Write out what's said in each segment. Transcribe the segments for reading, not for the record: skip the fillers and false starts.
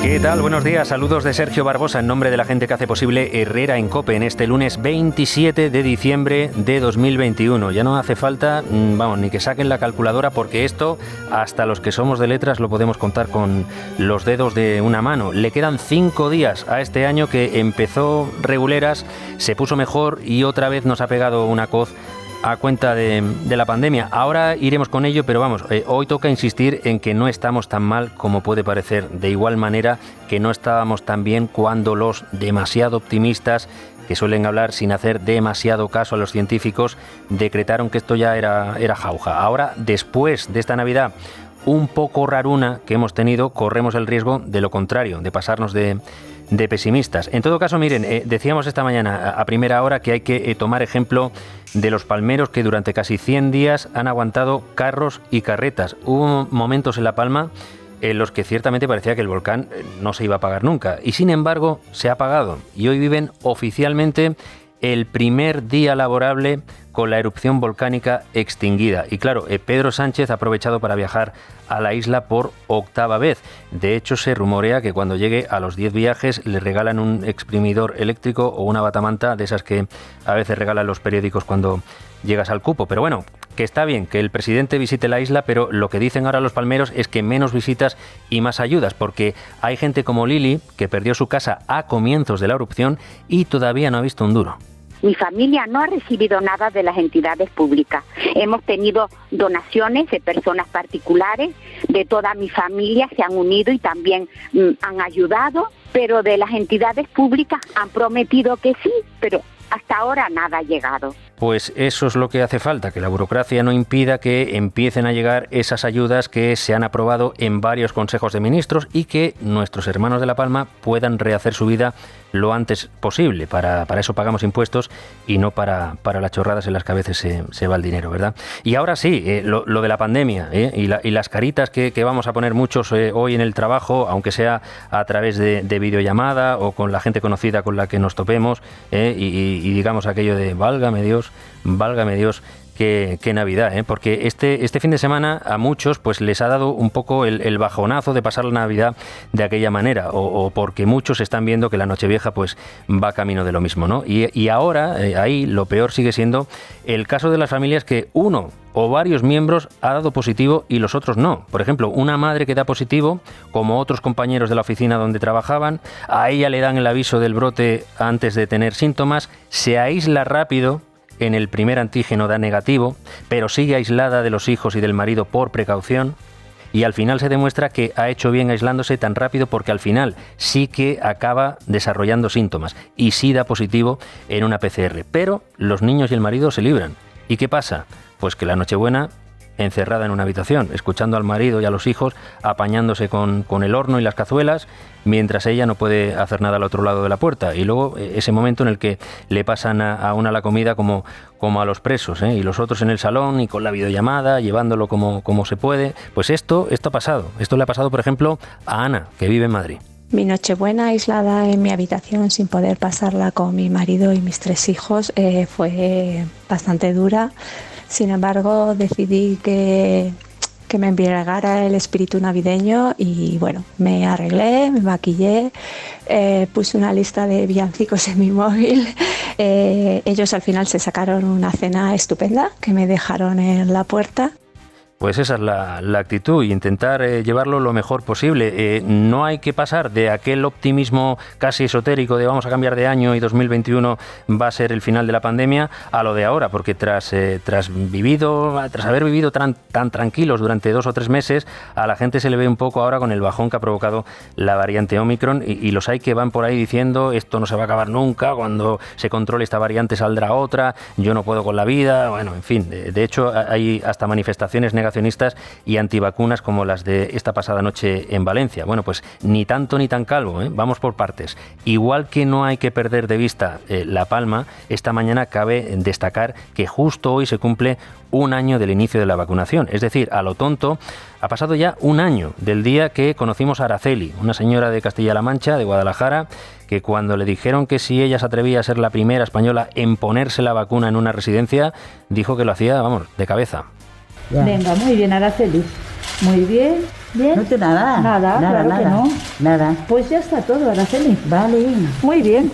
¿Qué tal? Buenos días. Saludos de Sergio Barbosa en nombre de la gente que hace posible Herrera en COPE en este lunes 27 de diciembre de 2021. Ya no hace falta, ni que saquen la calculadora porque esto, hasta los que somos de letras, lo podemos contar con los dedos de una mano. Le quedan 5 días a este año que empezó reguleras, se puso mejor y otra vez nos ha pegado una coz a cuenta de la pandemia. Ahora iremos con ello, pero hoy toca insistir en que no estamos tan mal como puede parecer, de igual manera que no estábamos tan bien cuando los demasiado optimistas, que suelen hablar sin hacer demasiado caso a los científicos, decretaron que esto ya era jauja. Ahora, después de esta Navidad un poco raruna que hemos tenido, corremos el riesgo de lo contrario, de pasarnos de pesimistas. En todo caso, miren, decíamos esta mañana a primera hora que hay que tomar ejemplo de los palmeros que durante casi 100 días han aguantado carros y carretas. Hubo momentos en La Palma en los que ciertamente parecía que el volcán no se iba a apagar nunca y sin embargo se ha apagado y hoy viven oficialmente el primer día laborable con la erupción volcánica extinguida. Y claro, Pedro Sánchez ha aprovechado para viajar a la isla por 8ª vez. De hecho, se rumorea que cuando llegue a los 10 viajes le regalan un exprimidor eléctrico o una batamanta de esas que a veces regalan los periódicos cuando llegas al cupo. Pero bueno, que está bien que el presidente visite la isla, pero lo que dicen ahora los palmeros es que menos visitas y más ayudas, porque hay gente como Lili que perdió su casa a comienzos de la erupción y todavía no ha visto un duro. Mi familia no ha recibido nada de las entidades públicas. Hemos tenido donaciones de personas particulares, de toda mi familia se han unido y también han ayudado, pero de las entidades públicas han prometido que sí, pero hasta ahora nada ha llegado. Pues eso es lo que hace falta, que la burocracia no impida que empiecen a llegar esas ayudas que se han aprobado en varios consejos de ministros y que nuestros hermanos de La Palma puedan rehacer su vida lo antes posible. Para eso pagamos impuestos y no para las chorradas en las que a veces se va el dinero, ¿verdad? Y ahora sí, lo de la pandemia y las caritas que vamos a poner muchos hoy en el trabajo, aunque sea a través de videollamada o con la gente conocida con la que nos topemos y digamos aquello de válgame Dios, qué Navidad, porque este fin de semana a muchos pues les ha dado un poco el bajonazo de pasar la Navidad de aquella manera, o porque muchos están viendo que la Nochevieja pues va camino de lo mismo, ¿no? Y ahora ahí lo peor sigue siendo el caso de las familias que uno o varios miembros ha dado positivo y los otros no. Por ejemplo, una madre que da positivo, como otros compañeros de la oficina donde trabajaban, a ella le dan el aviso del brote antes de tener síntomas, se aísla rápido, en el primer antígeno da negativo, pero sigue aislada de los hijos y del marido por precaución y al final se demuestra que ha hecho bien aislándose tan rápido porque al final sí que acaba desarrollando síntomas y sí da positivo en una PCR. Pero los niños y el marido se libran. ¿Y qué pasa? Pues que la Nochebuena encerrada en una habitación, escuchando al marido y a los hijos apañándose con el horno y las cazuelas, mientras ella no puede hacer nada al otro lado de la puerta. Y luego ese momento en el que le pasan a una la comida como a los presos, y los otros en el salón y con la videollamada, llevándolo como se puede. Pues esto ha pasado. Esto le ha pasado, por ejemplo, a Ana, que vive en Madrid. Mi Nochebuena aislada en mi habitación sin poder pasarla con mi marido y mis 3 hijos fue bastante dura. Sin embargo, decidí que me embriagara el espíritu navideño y bueno, me arreglé, me maquillé, puse una lista de villancicos en mi móvil. Ellos al final se sacaron una cena estupenda que me dejaron en la puerta. Pues esa es la actitud y intentar llevarlo lo mejor posible. No hay que pasar de aquel optimismo casi esotérico de vamos a cambiar de año y 2021 va a ser el final de la pandemia a lo de ahora, porque tras haber vivido tan tranquilos durante 2 o 3 meses, a la gente se le ve un poco ahora con el bajón que ha provocado la variante Omicron y los hay que van por ahí diciendo esto no se va a acabar nunca, cuando se controle esta variante saldrá otra, yo no puedo con la vida, bueno, en fin, de hecho hay hasta manifestaciones negativas y antivacunas como las de esta pasada noche en Valencia. Bueno, pues ni tanto ni tan calvo, vamos por partes. Igual que no hay que perder de vista La Palma, esta mañana cabe destacar que justo hoy se cumple 1 año del inicio de la vacunación. Es decir, a lo tonto, ha pasado ya 1 año del día que conocimos a Araceli, una señora de Castilla-La Mancha, de Guadalajara, que cuando le dijeron que si ella se atrevía a ser la primera española en ponerse la vacuna en una residencia, dijo que lo hacía, de cabeza. Venga, muy bien, Araceli. Muy bien. ¿Bien? No te nada. Claro que no. Nada. Pues ya está todo, Araceli. Vale. Muy bien.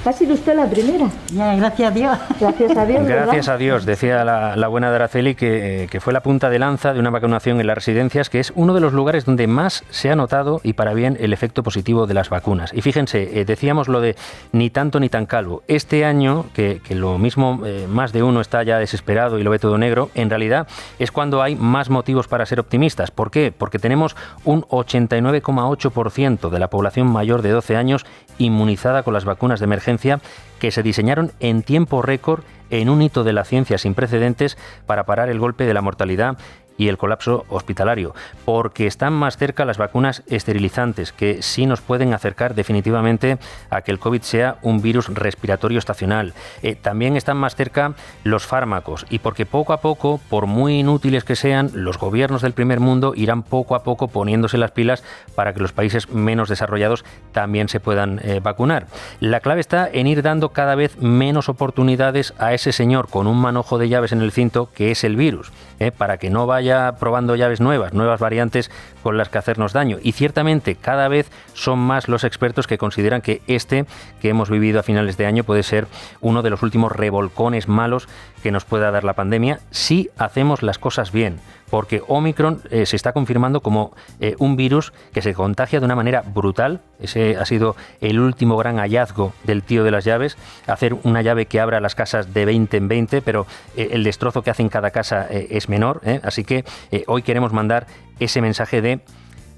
¿Ha sido usted la primera? Ya, gracias a Dios. Gracias a Dios, ¿verdad? Gracias a Dios, decía la buena de Araceli, que fue la punta de lanza de una vacunación en las residencias, que es uno de los lugares donde más se ha notado, y para bien, el efecto positivo de las vacunas. Y fíjense, decíamos lo de ni tanto ni tan calvo. Este año, que lo mismo, más de uno está ya desesperado y lo ve todo negro, en realidad es cuando hay más motivos para ser optimistas. ¿Por qué? Porque tenemos un 89,8% de la población mayor de 12 años inmunizada con las vacunas de emergencia, que se diseñaron en tiempo récord, en un hito de la ciencia sin precedentes, para parar el golpe de la mortalidad y el colapso hospitalario, porque están más cerca las vacunas esterilizantes, que sí nos pueden acercar definitivamente a que el COVID sea un virus respiratorio estacional. También están más cerca los fármacos, y porque poco a poco, por muy inútiles que sean, los gobiernos del primer mundo irán poco a poco poniéndose las pilas para que los países menos desarrollados también se puedan vacunar. La clave está en ir dando cada vez menos oportunidades a ese señor con un manojo de llaves en el cinto, que es el virus, para que no vaya probando llaves nuevas variantes con las que hacernos daño. Y ciertamente cada vez son más los expertos que consideran que este que hemos vivido a finales de año puede ser uno de los últimos revolcones malos que nos pueda dar la pandemia, si hacemos las cosas bien. Porque Omicron se está confirmando como un virus que se contagia de una manera brutal. Ese ha sido el último gran hallazgo del tío de las llaves, hacer una llave que abra las casas de 20 en 20, pero el destrozo que hace en cada casa es menor. Así que hoy queremos mandar ese mensaje de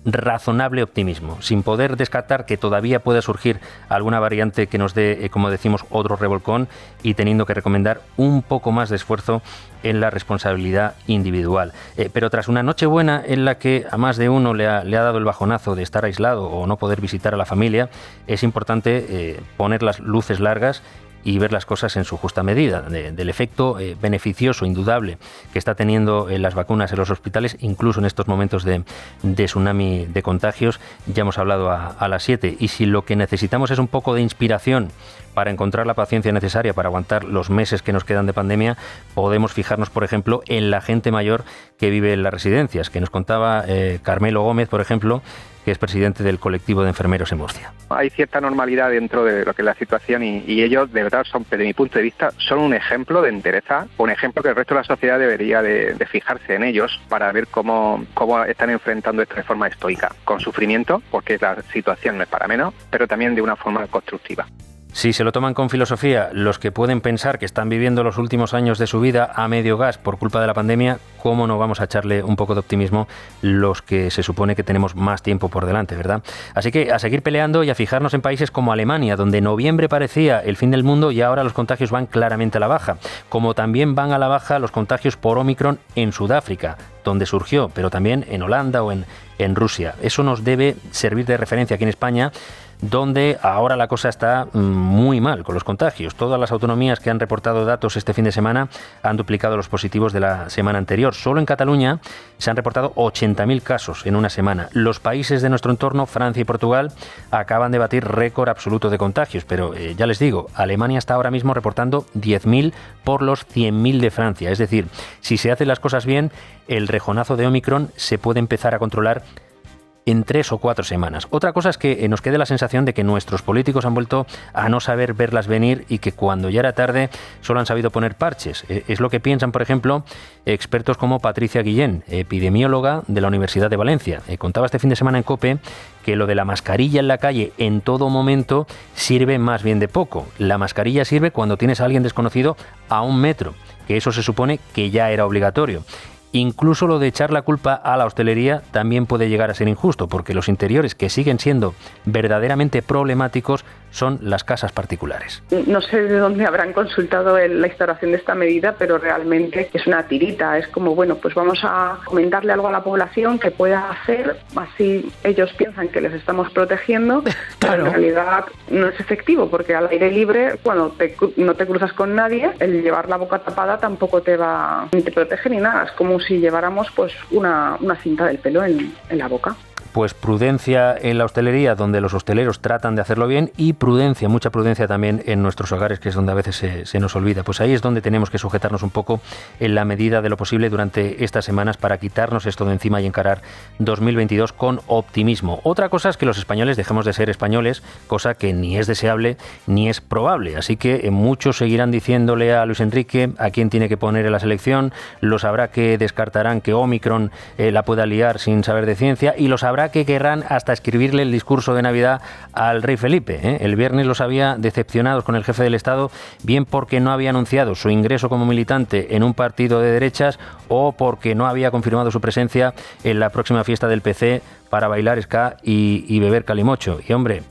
razonable optimismo, sin poder descartar que todavía pueda surgir alguna variante que nos dé, como decimos, otro revolcón, y teniendo que recomendar un poco más de esfuerzo en la responsabilidad individual. Pero tras una Nochebuena en la que a más de uno le ha dado el bajonazo de estar aislado o no poder visitar a la familia, es importante poner las luces largas y ver las cosas en su justa medida, del efecto beneficioso, indudable, que está teniendo las vacunas en los hospitales, incluso en estos momentos de tsunami de contagios. Ya hemos hablado a las 7, y si lo que necesitamos es un poco de inspiración para encontrar la paciencia necesaria para aguantar los meses que nos quedan de pandemia, podemos fijarnos, por ejemplo, en la gente mayor que vive en las residencias, que nos contaba Carmelo Gómez, por ejemplo, que es presidente del colectivo de enfermeros en Murcia. Hay cierta normalidad dentro de lo que es la situación, y ellos, de verdad, son, desde mi punto de vista, son un ejemplo de entereza, un ejemplo que el resto de la sociedad debería de fijarse en ellos para ver cómo están enfrentando esto de forma estoica, con sufrimiento, porque la situación no es para menos, pero también de una forma constructiva. Si se lo toman con filosofía los que pueden pensar que están viviendo los últimos años de su vida a medio gas por culpa de la pandemia, ¿cómo no vamos a echarle un poco de optimismo los que se supone que tenemos más tiempo por delante, verdad? Así que a seguir peleando y a fijarnos en países como Alemania, donde noviembre parecía el fin del mundo y ahora los contagios van claramente a la baja, como también van a la baja los contagios por Omicron en Sudáfrica, donde surgió, pero también en Holanda o en Rusia. Eso nos debe servir de referencia aquí en España, donde ahora la cosa está muy mal con los contagios. Todas las autonomías que han reportado datos este fin de semana han duplicado los positivos de la semana anterior. Solo en Cataluña se han reportado 80.000 casos en una semana. Los países de nuestro entorno, Francia y Portugal, acaban de batir récord absoluto de contagios, pero ya les digo, Alemania está ahora mismo reportando 10.000 por los 100.000 de Francia. Es decir, si se hacen las cosas bien, el rejonazo de Omicron se puede empezar a controlar en 3 o 4 semanas. Otra cosa es que nos quede la sensación de que nuestros políticos han vuelto a no saber verlas venir, y que cuando ya era tarde solo han sabido poner parches. Es lo que piensan, por ejemplo, expertos como Patricia Guillén, epidemióloga de la Universidad de Valencia. Contaba este fin de semana en COPE que lo de la mascarilla en la calle en todo momento sirve más bien de poco. La mascarilla sirve cuando tienes a alguien desconocido a 1 metro, que eso se supone que ya era obligatorio. Incluso lo de echar la culpa a la hostelería también puede llegar a ser injusto, porque los interiores que siguen siendo verdaderamente problemáticos son las casas particulares. No sé de dónde habrán consultado la instauración de esta medida, pero realmente es una tirita. Es como, bueno, pues vamos a comentarle algo a la población que pueda hacer, así ellos piensan que les estamos protegiendo, pero en realidad no es efectivo, porque al aire libre, cuando no te cruzas con nadie, el llevar la boca tapada tampoco te protege ni nada. Es como si lleváramos pues una cinta del pelo en la boca. pues prudencia en la hostelería, donde los hosteleros tratan de hacerlo bien, y prudencia, mucha prudencia también en nuestros hogares, que es donde a veces se nos olvida. Pues ahí es donde tenemos que sujetarnos un poco en la medida de lo posible durante estas semanas para quitarnos esto de encima y encarar 2022 con optimismo. Otra cosa es que los españoles dejemos de ser españoles, cosa que ni es deseable ni es probable. Así que muchos seguirán diciéndole a Luis Enrique a quién tiene que poner en la selección, los habrá que descartarán que Omicron la pueda liar sin saber de ciencia, y los habrá que querrán hasta escribirle el discurso de Navidad al rey Felipe. El viernes los había decepcionados con el jefe del Estado, bien porque no había anunciado su ingreso como militante en un partido de derechas o porque no había confirmado su presencia en la próxima fiesta del PC para bailar ska y beber calimocho. Y hombre,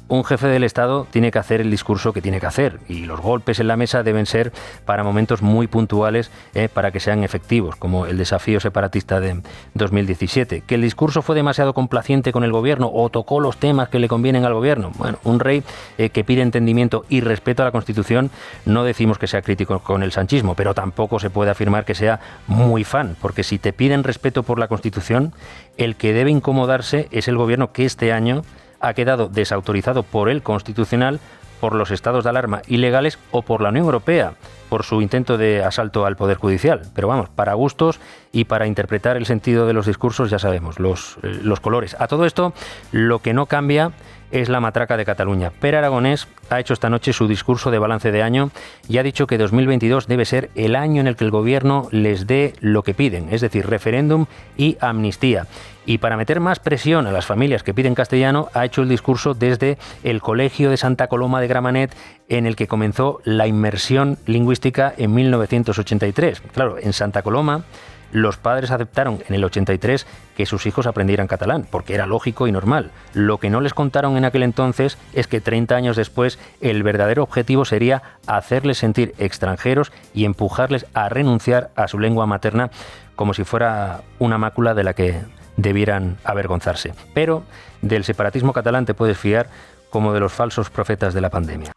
un jefe del Estado tiene que hacer el discurso que tiene que hacer, y los golpes en la mesa deben ser para momentos muy puntuales, para que sean efectivos, como el desafío separatista de 2017. ¿Que el discurso fue demasiado complaciente con el gobierno o tocó los temas que le convienen al gobierno? Bueno, un rey que pide entendimiento y respeto a la Constitución, no decimos que sea crítico con el sanchismo, pero tampoco se puede afirmar que sea muy fan, porque si te piden respeto por la Constitución, el que debe incomodarse es el gobierno que este año ha quedado desautorizado por el Constitucional, por los estados de alarma ilegales o por la Unión Europea, por su intento de asalto al Poder Judicial. Pero vamos, para gustos y para interpretar el sentido de los discursos ya sabemos, los colores. A todo esto, lo que no cambia es la matraca de Cataluña. Pere Aragonés ha hecho esta noche su discurso de balance de año y ha dicho que 2022 debe ser el año en el que el gobierno les dé lo que piden, es decir, referéndum y amnistía. Y para meter más presión a las familias que piden castellano, ha hecho el discurso desde el Colegio de Santa Coloma de Gramenet, en el que comenzó la inmersión lingüística en 1983. Claro, en Santa Coloma los padres aceptaron en el 83 que sus hijos aprendieran catalán, porque era lógico y normal. Lo que no les contaron en aquel entonces es que 30 años después el verdadero objetivo sería hacerles sentir extranjeros y empujarles a renunciar a su lengua materna como si fuera una mácula de la que debieran avergonzarse. Pero del separatismo catalán te puedes fiar como de los falsos profetas de la pandemia.